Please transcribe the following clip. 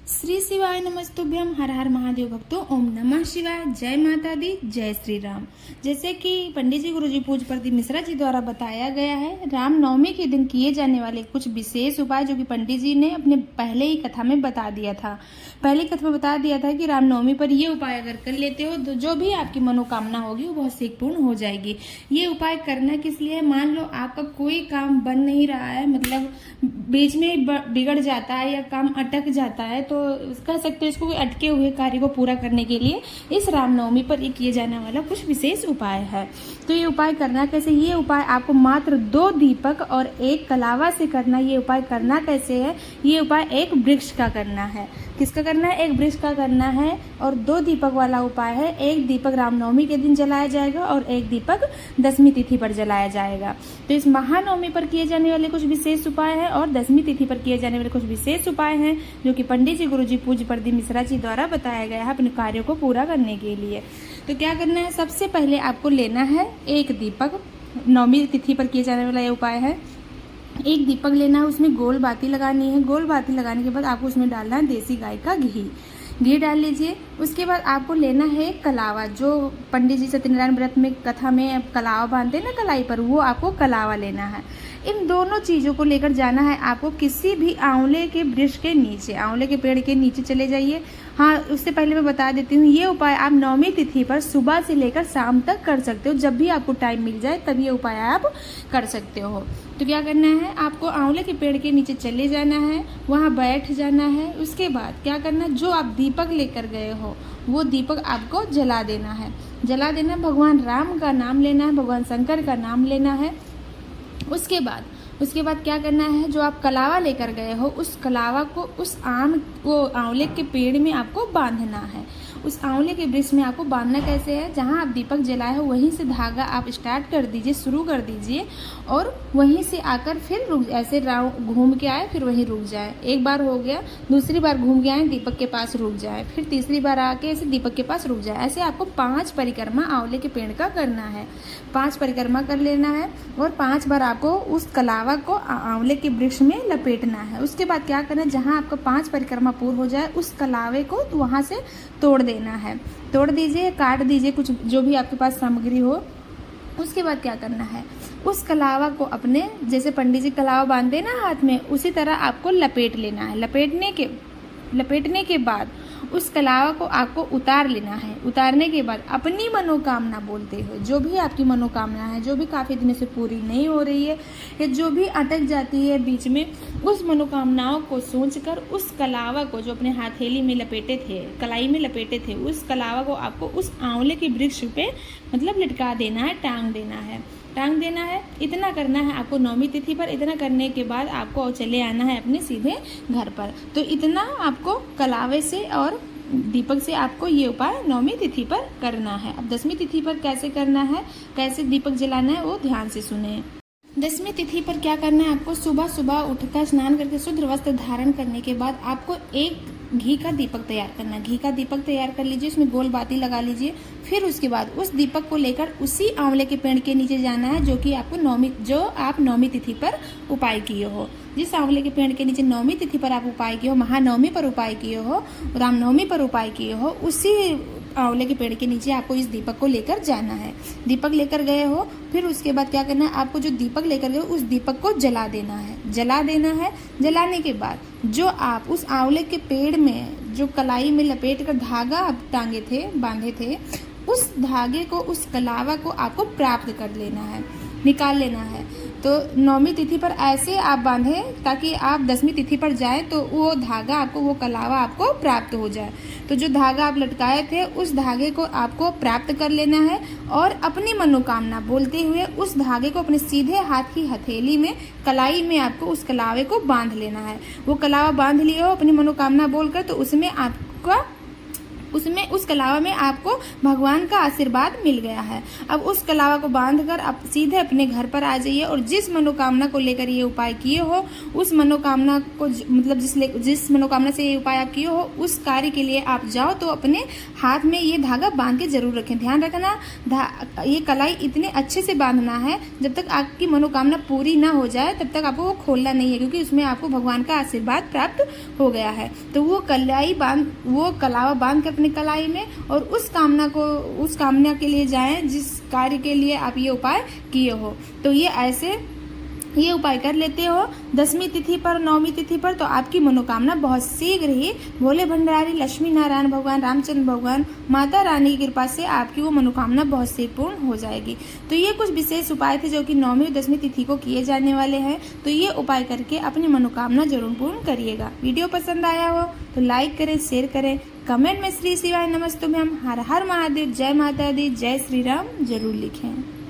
श्री शिवाय नमस्तुभ्यम। हर हर महादेव भक्तों, ओम नमः शिवाय। जय माता दी, जय श्री राम। जैसे कि पंडित जी गुरुजी पूज्य प्रदीप मिश्रा जी द्वारा बताया गया है, रामनवमी के दिन किए जाने वाले कुछ विशेष उपाय जो कि पंडित जी ने अपने पहले ही कथा में बता दिया था। पहली कथा में बता दिया था कि रामनवमी पर ये उपाय अगर कर लेते हो तो जो भी आपकी मनोकामना होगी वो बहुत शीघ्र पूर्ण हो जाएगी। ये उपाय करना किस लिए है? मान लो आपका कोई काम बन नहीं रहा है, मतलब बीच में बिगड़ जाता है या काम अटक जाता है, तो कह सकते हो इसको अटके हुए कार्य को पूरा करने के लिए इस रामनवमी पर ये किए जाने वाला कुछ विशेष उपाय है। तो ये उपाय करना कैसे? ये उपाय आपको मात्र 2 दीपक और 1 कलावा से करना। ये उपाय करना कैसे है? ये उपाय एक वृक्ष का करना है। किसका करना है? एक वृक्ष का करना है। और 2 दीपक वाला उपाय है। 1 दीपक रामनवमी के दिन जलाया जाएगा और 1 दीपक दशमी तिथि पर जलाया जाएगा। तो इस महानवमी पर किए जाने वाले कुछ विशेष उपाय है और दशमी तिथि पर किए जाने वाले कुछ विशेष उपाय हैं जो कि पंडित जी गुरुजी पूज्य प्रदीप मिश्रा जी द्वारा बताया गया है अपने कार्यों को पूरा करने के लिए। तो क्या करना है? सबसे पहले आपको लेना है 1 दीपक। नवमी तिथि पर किए जाने वाला ये उपाय है। 1 दीपक लेना है, उसमें गोल बाती लगानी है। गोल बाती लगाने के बाद आपको उसमें डालना है देसी गाय का घी डाल लीजिए। उसके बाद आपको लेना है कलावा, जो पंडित जी सत्यनारायण व्रत में कथा में कलावा बांधते हैं ना कलाई पर, वो आपको कलावा लेना है। इन दोनों चीज़ों को लेकर जाना है आपको किसी भी आंवले के वृक्ष के नीचे, आंवले के पेड़ के नीचे चले जाइए। हाँ, उससे पहले मैं बता देती हूँ, ये उपाय आप नवमी तिथि पर सुबह से लेकर शाम तक कर सकते हो। जब भी आपको टाइम मिल जाए तब ये उपाय आप कर सकते हो। तो क्या करना है? आपको आंवले के पेड़ के नीचे चले जाना है, वहाँ बैठ जाना है। उसके बाद क्या करना है? जो आप दीपक लेकर गए हो वो दीपक आपको जला देना है। जला देना, भगवान राम का नाम लेना है, भगवान शंकर का नाम लेना है। उसके बाद क्या करना है? जो आप कलावा लेकर गए हो उस कलावा को उस आंवले के पेड़ में आपको बांधना है। उस आंवले के वृक्ष में आपको बांधना कैसे है? जहाँ आप दीपक जलाए हो वहीं से धागा आप स्टार्ट कर दीजिए, शुरू कर दीजिए और वहीं से आकर फिर रुक, ऐसे राउंड घूम के आए, फिर वहीं रुक जाए। एक बार हो गया, दूसरी बार घूम के आए, दीपक के पास रुक जाए, फिर तीसरी बार आके ऐसे दीपक के पास रुक जाए। ऐसे आपको 5 परिक्रमा आंवले के पेड़ का करना है। 5 परिक्रमा कर लेना है और 5 बार आपको उस कलावा को आंवले के वृक्ष में लपेटना है। उसके बाद क्या करना है? जहाँ आपका 5 परिक्रमा पूर्ण हो जाए उस कलावे को वहाँ से तोड़ देना है। तोड़ दीजिए, काट दीजिए, कुछ जो भी आपके पास सामग्री हो। उसके बाद क्या करना है? उस कलावा को अपने, जैसे पंडित जी कलावा बांधते हैं ना हाथ में, उसी तरह आपको लपेट लेना है। लपेटने के बाद उस कलावा को आपको उतार लेना है। उतारने के बाद अपनी मनोकामना बोलते हुए, जो भी आपकी मनोकामना है, जो भी काफ़ी दिनों से पूरी नहीं हो रही है या जो भी अटक जाती है बीच में, उस मनोकामनाओं को सोचकर उस कलावा को जो अपने हथेली में लपेटे थे, कलाई में लपेटे थे, उस कलावा को आपको उस आंवले के वृक्ष पे मतलब लटका देना है, टांग देना है। इतना करना है आपको नवमी तिथि पर। इतना करने के बाद आपको चले आना है अपने सीधे घर पर। तो इतना आपको कलावे से और दीपक से आपको ये उपाय नवमी तिथि पर करना है। अब दशमी तिथि पर कैसे करना है, कैसे दीपक जलाना है, वो ध्यान से सुने। दशमी तिथि पर क्या करना है? आपको सुबह सुबह उठकर स्नान करके शुद्ध वस्त्र धारण करने के बाद आपको एक घी का दीपक तैयार करना है। घी का दीपक तैयार कर लीजिए, उसमें गोल बाती लगा लीजिए। फिर उसके बाद उस दीपक को लेकर उसी आंवले के पेड़ के नीचे जाना है जो कि आपको जो आप नवमी तिथि पर उपाय किए हो। जिस आंवले के पेड़ के नीचे नवमी तिथि पर आप उपाय किए हो, महानवमी पर उपाय किए हो, रामनवमी पर उपाय किए हो, उसी आंवले के पेड़ के नीचे आपको इस दीपक को लेकर जाना है। दीपक लेकर गए हो, फिर उसके बाद क्या करना है? आपको जो दीपक लेकर गए हो उस दीपक को जला देना है। जलाने के बाद जो आप उस आंवले के पेड़ में जो कलाई में लपेट कर धागा आप बांधे थे, उस धागे को, उस कलावा को आपको प्राप्त कर लेना है, निकाल लेना है। तो नवमी तिथि पर ऐसे आप बांधें ताकि आप दशमी तिथि पर जाएं तो वो धागा आपको, वो कलावा आपको प्राप्त हो जाए। तो जो धागा आप लटकाए थे उस धागे को आपको प्राप्त कर लेना है और अपनी मनोकामना बोलते हुए उस धागे को अपने सीधे हाथ की हथेली में, कलाई में आपको उस कलावे को बांध लेना है। वो कलावा बांध लिए हो अपनी मनोकामना बोलकर, तो उसमें आपका उसमें उस कलावा में आपको भगवान का आशीर्वाद मिल गया है। अब उस कलावा को बांधकर आप सीधे अपने घर पर आ जाइए और जिस मनोकामना को लेकर ये उपाय किए हो उस मनोकामना को मतलब जिस मनोकामना से ये उपाय आप किए हो उस कार्य के लिए आप जाओ तो अपने हाथ में ये धागा बांध के जरूर रखें। ध्यान रखना ये कलाई इतने अच्छे से बांधना है जब तक आपकी मनोकामना पूरी ना हो जाए तब तक आपको वो खोलना नहीं है, क्योंकि उसमें आपको भगवान का आशीर्वाद प्राप्त हो गया है। तो वो कलावा बांध के अपने कलाई में और उस कामना के लिए जाएं जिस कार्य के लिए आप ये उपाय किए हो। तो ये उपाय कर लेते हो 10वीं तिथि पर 9वीं तिथि पर, तो आपकी मनोकामना बहुत शीघ्र ही भोले भंडारी लक्ष्मी नारायण भगवान रामचंद्र भगवान माता रानी की कृपा से आपकी वो मनोकामना बहुत शीघ्र पूर्ण हो जाएगी। तो ये कुछ विशेष उपाय थे जो कि 9वीं और 10वीं तिथि को किए जाने वाले हैं। तो ये उपाय करके अपनी मनोकामना जरूर पूर्ण करिएगा। वीडियो पसंद आया हो तो लाइक करें, शेयर करें, कमेंट में श्री शिवाय नमस्तुभ्यम, हर हर महादेव, जय माता दी, जय श्री राम जरूर लिखें।